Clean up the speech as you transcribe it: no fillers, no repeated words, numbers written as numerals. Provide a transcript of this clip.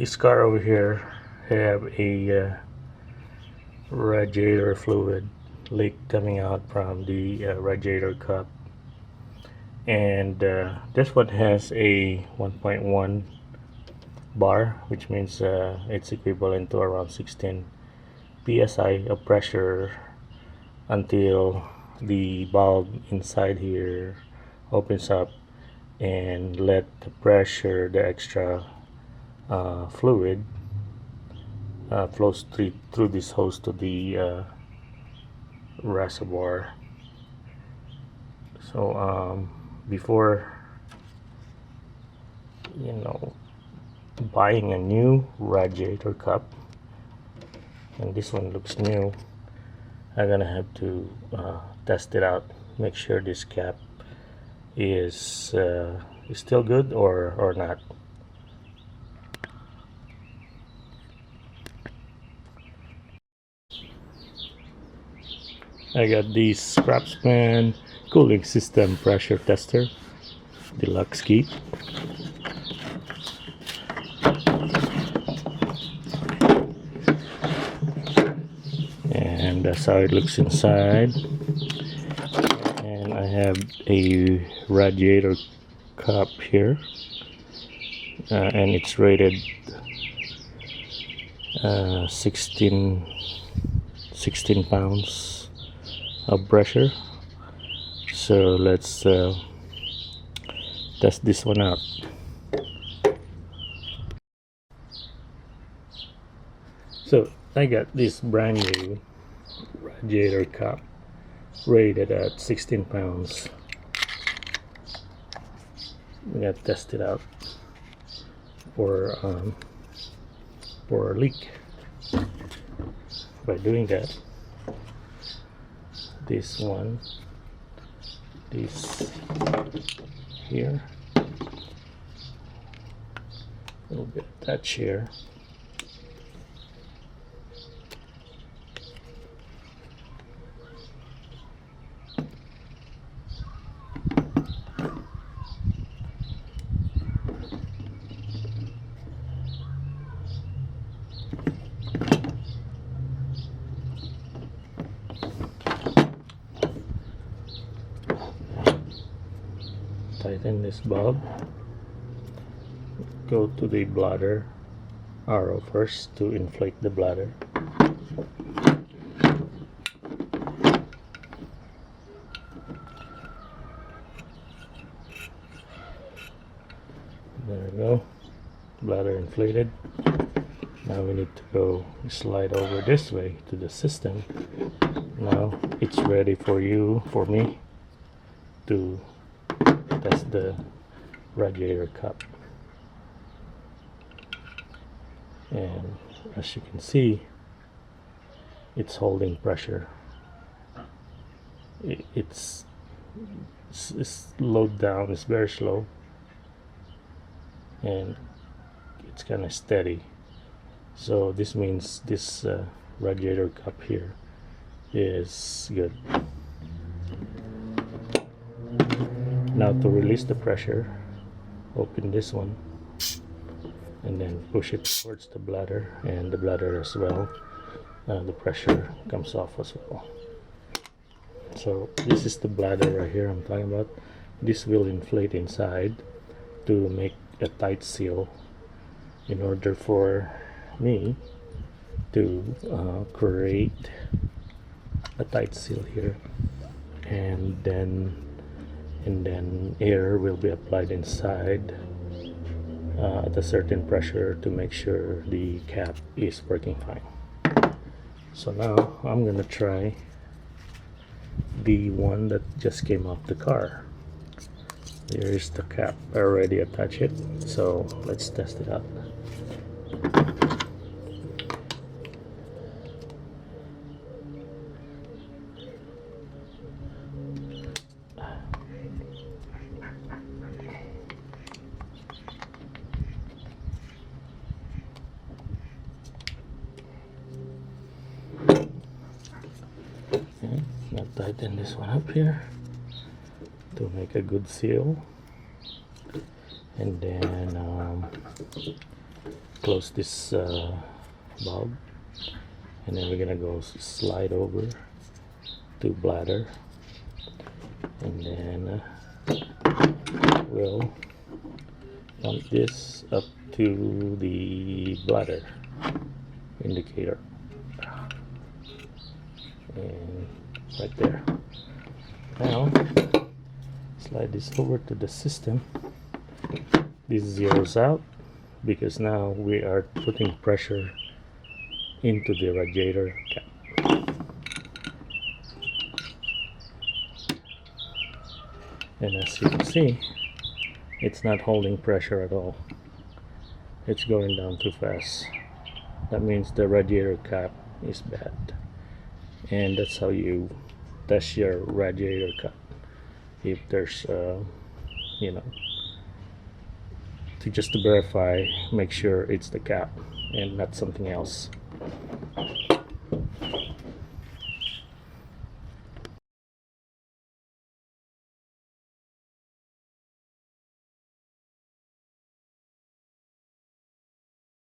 this car over here have a radiator fluid leak coming out from the radiator cup, and this one has a 1.1 bar, which means it's equivalent to around 16 psi of pressure until the bulb inside here opens up and let the pressure, the extra fluid flows through this hose to the reservoir. So before buying a new radiator cup, and this one looks new, I'm gonna have to test it out, make sure this cap is still good or not. I got this Craftsman cooling system pressure tester deluxe kit. And that's how it looks inside. And I have a radiator cup here, and it's rated 16 pounds of pressure. So let's test this one out. So I got this brand new radiator cup rated at 16 pounds. We got to test it out for a leak. By doing that, this here, a little bit of touch here. Tighten this bulb, go to the bladder arrow first to inflate the bladder. There we go, bladder inflated. Now we need to go slide over this way to the system. Now it's ready for me to test the radiator cup. And as you can see, it's holding pressure. It's slowed down, it's very slow, and it's kind of steady. So this means this radiator cup here is good. Now to release the pressure, open this one and then push it towards the bladder, and the bladder as well. The pressure comes off as well. So this is the bladder right here I'm talking about. This will inflate inside to make a tight seal in order for me to create a tight seal here, and then air will be applied inside at a certain pressure to make sure the cap is working fine. So now I'm gonna try the one that just came off the car. Here is the cap, I already attached it, so let's test it out. Okay, now tighten this one up here to make a good seal, and then close this bulb, and then we're gonna go slide over to bladder, and then we'll pump this up to the bladder indicator, and right there. Now slide this over to the system. This zeroes out because now we are putting pressure into the radiator cap. And as you can see, it's not holding pressure at all. It's going down too fast. That means the radiator cap is bad. And that's how you test your radiator cap. If there's you know, just to verify, make sure it's the cap and not something else.